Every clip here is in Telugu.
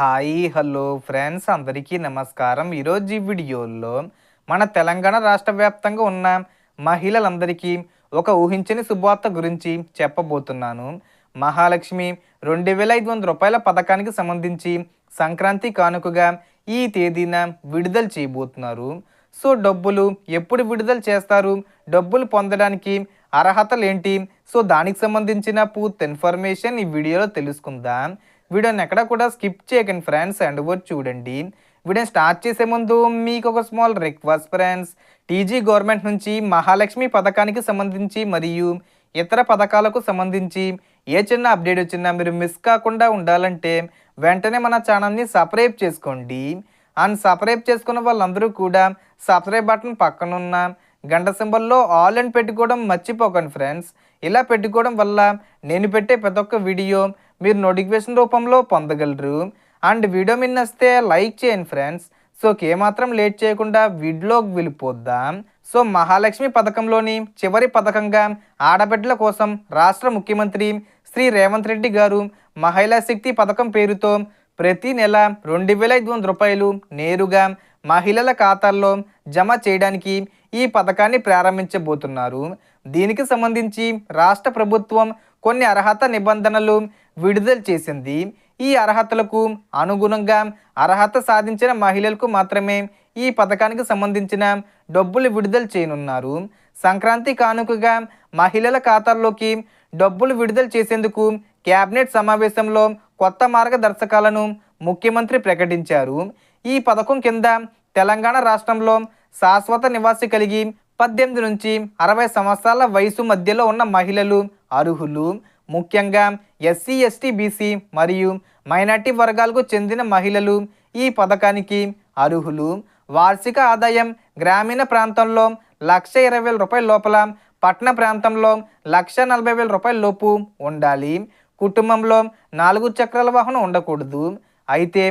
హాయ్ హలో ఫ్రెండ్స్ అందరికీ నమస్కారం. ఈరోజు ఈ వీడియోలో మన తెలంగాణ రాష్ట్ర వ్యాప్తంగా ఉన్న మహిళలందరికీ ఒక ఊహించని శుభవార్త గురించి చెప్పబోతున్నాను. మహాలక్ష్మి 2500 రూపాయల పథకానికి సంబంధించి సంక్రాంతి కానుకగా ఈ తేదీన విడుదల చేయబోతున్నారు. సో డబ్బులు ఎప్పుడు విడుదల చేస్తారు, డబ్బులు పొందడానికి అర్హతలు ఏంటి, సో దానికి సంబంధించిన పూర్తి ఇన్ఫర్మేషన్ ఈ వీడియోలో తెలుసుకుందాం. వీడియోని ఎక్కడ కూడా స్కిప్ చేయకండి ఫ్రెండ్స్, అండ్ వర్డ్ చూడండి. వీడియోని స్టార్ట్ చేసే ముందు మీకు ఒక small request friends. TG government నుంచి మహాలక్ష్మి పథకానికి సంబంధించి మరియు ఇతర పథకాలకు సంబంధించి ఏ చిన్న అప్డేట్ వచ్చినా మీరు మిస్ కాకుండా ఉండాలంటే వెంటనే మన ఛానల్ని సబ్స్క్రైబ్ చేసుకోండి. అండ్ సబ్స్క్రైబ్ చేసుకున్న వాళ్ళందరూ కూడా సబ్స్క్రైబ్ బటన్ పక్కనున్న గంట సింబల్లో ఆల్ అని పెట్టుకోవడం మర్చిపోకండి ఫ్రెండ్స్. ఇలా పెట్టుకోవడం వల్ల నేను పెట్టే ప్రతి ఒక్క వీడియో మీరు నోటిఫికేషన్ రూపంలో పొందగలరు. అండ్ వీడియో మీద నచ్చితే లైక్ చేయండి ఫ్రెండ్స్. సో ఏమాత్రం లేట్ చేయకుండా వీడియోకి వెళ్ళిపోద్దాం. సో మహాలక్ష్మి పథకంలోని చివరి పథకంగా ఆడబిడ్డల కోసం రాష్ట్ర ముఖ్యమంత్రి శ్రీ రేవంత్ రెడ్డి గారు మహిళా శక్తి పథకం పేరుతో ప్రతి నెల 2500 రూపాయలు నేరుగా మహిళల ఖాతాల్లో జమ చేయడానికి ఈ పథకాన్ని ప్రారంభించబోతున్నారు. దీనికి సంబంధించి రాష్ట్ర ప్రభుత్వం కొన్ని అర్హత నిబంధనలు విడుదల చేసింది. ఈ అర్హతలకు అనుగుణంగా అర్హత సాధించిన మహిళలకు మాత్రమే ఈ పథకానికి సంబంధించిన డబ్బులు విడుదల చేయనున్నారు. సంక్రాంతి కానుకగా మహిళల ఖాతాల్లోకి డబ్బులు విడుదల చేసేందుకు కేబినెట్ సమావేశంలో కొత్త మార్గదర్శకాలను ముఖ్యమంత్రి ప్రకటించారు. ఈ పథకం కింద తెలంగాణ రాష్ట్రంలో శాశ్వత నివాసి కలిగి 18 నుంచి 60 సంవత్సరాల వయసు మధ్యలో ఉన్న మహిళలు అర్హులు. ముఖ్యంగా ఎస్సీ, ఎస్టీ, బీసీ మరియు మైనార్టీ వర్గాలకు చెందిన మహిళలు ఈ పథకానికి అర్హులు. వార్షిక ఆదాయం గ్రామీణ ప్రాంతంలో 1,20,000 రూపాయల లోపల, పట్టణ ప్రాంతంలో 1,40,000 రూపాయల లోపు ఉండాలి. కుటుంబంలో 4 చక్రాల వాహనం ఉండకూడదు. అయితే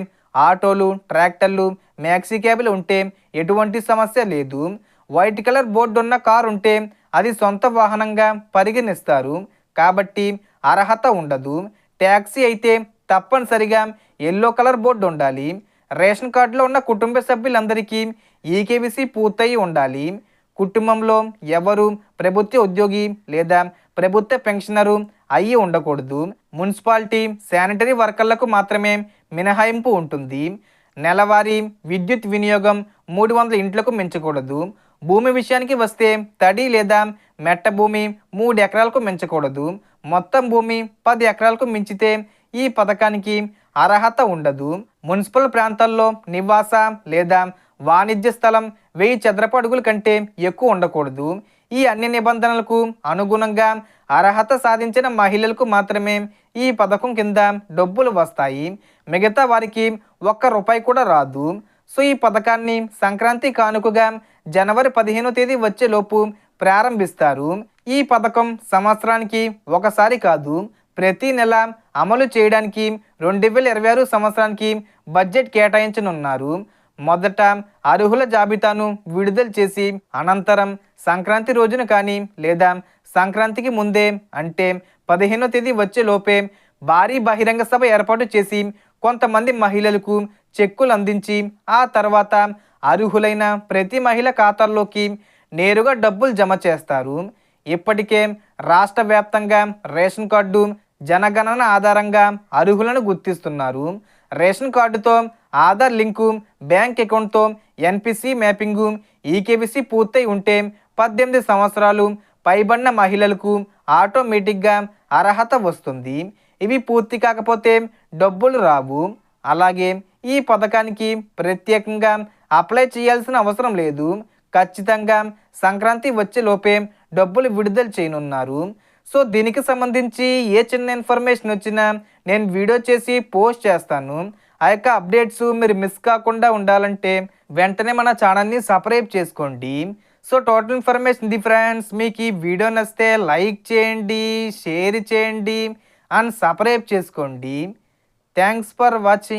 ఆటోలు, ట్రాక్టర్లు, మ్యాక్సీ క్యాబులు ఉంటే ఎటువంటి సమస్య లేదు. వైట్ కలర్ బోర్డు ఉన్న కారు ఉంటే అది సొంత వాహనంగా పరిగణిస్తారు కాబట్టి అర్హత ఉండదు. ట్యాక్సీ అయితే తప్పనిసరిగా ఎల్లో కలర్ బోర్డు ఉండాలి. రేషన్ కార్డులో ఉన్న కుటుంబ సభ్యులందరికీ ఈకేవీసీ పూర్తయి ఉండాలి. కుటుంబంలో ఎవరు ప్రభుత్వ ఉద్యోగి లేదా ప్రభుత్వ పెన్షనరు అయ్యి ఉండకూడదు. మున్సిపాలిటీ శానిటరీ వర్కర్లకు మాత్రమే మినహాయింపు ఉంటుంది. నెలవారీ విద్యుత్ వినియోగం 300 ఇంట్లకు మించకూడదు. భూమి విషయానికి వస్తే తడి లేదా మెట్ట భూమి 3 ఎకరాలకు మించకూడదు. మొత్తం భూమి 10 ఎకరాలకు మించితే ఈ పథకానికి అర్హత ఉండదు. మున్సిపల్ ప్రాంతాల్లో నివాస లేదా వాణిజ్య స్థలం 1000 చదరపు అడుగుల కంటే ఎక్కువ ఉండకూడదు. ఈ అన్ని నిబంధనలకు అనుగుణంగా అర్హత సాధించిన మహిళలకు మాత్రమే ఈ పథకం కింద డబ్బులు వస్తాయి. మిగతా వారికి ₹1 కూడా రాదు. సో ఈ పథకాన్ని సంక్రాంతి కానుకగా జనవరి 15వ తేదీ వచ్చేలోపు ప్రారంభిస్తారు. ఈ పథకం సంవత్సరానికి ఒకసారి కాదు, ప్రతి నెల అమలు చేయడానికి 2026 సంవత్సరానికి బడ్జెట్ కేటాయించనున్నారు. మొదట అర్హుల జాబితాను విడుదల చేసి అనంతరం సంక్రాంతి రోజున కానీ లేదా సంక్రాంతికి ముందే అంటే 15వ తేదీ వచ్చేలోపే భారీ బహిరంగ సభ ఏర్పాటు చేసి కొంతమంది మహిళలకు చెక్కులు అందించి ఆ తర్వాత అర్హులైన ప్రతి మహిళ ఖాతాల్లోకి నేరుగా డబ్బులు జమ చేస్తారు. ఇప్పటికే రాష్ట్ర వ్యాప్తంగా రేషన్ కార్డు జనగణన ఆధారంగా అర్హులను గుర్తిస్తున్నారు. రేషన్ కార్డుతో ఆధార్ లింకు, బ్యాంక్ అకౌంట్తో ఎన్పిసి మ్యాపింగు, ఈకేవీసీ పూర్తయి ఉంటే 18 సంవత్సరాలు పైబడిన మహిళలకు ఆటోమేటిక్గా అర్హత వస్తుంది. ఇవి పూర్తి కాకపోతే డబ్బులు రావు. అలాగే ఈ పథకానికి ప్రత్యేకంగా అప్లై చేయాల్సిన అవసరం లేదు. ఖచ్చితంగా సంక్రాంతి వచ్చేలోపే డబ్బులు విడుదల చేయనున్నారు. సో దీనికి సంబంధించి ఏ చిన్న ఇన్ఫర్మేషన్ వచ్చినా నేను వీడియో చేసి పోస్ట్ చేస్తాను. ఆ యొక్క అప్డేట్స్ మీరు మిస్ కాకుండా ఉండాలంటే వెంటనే మన ఛానల్ని సబ్స్క్రైబ్ చేసుకోండి. సో టోటల్ ఇన్ఫర్మేషన్ ఇది ఫ్రెండ్స్. మీకు ఈ వీడియో నచ్చితే లైక్ చేయండి, షేర్ చేయండి అండ్ సబ్స్క్రైబ్ చేసుకోండి. Thanks for watching.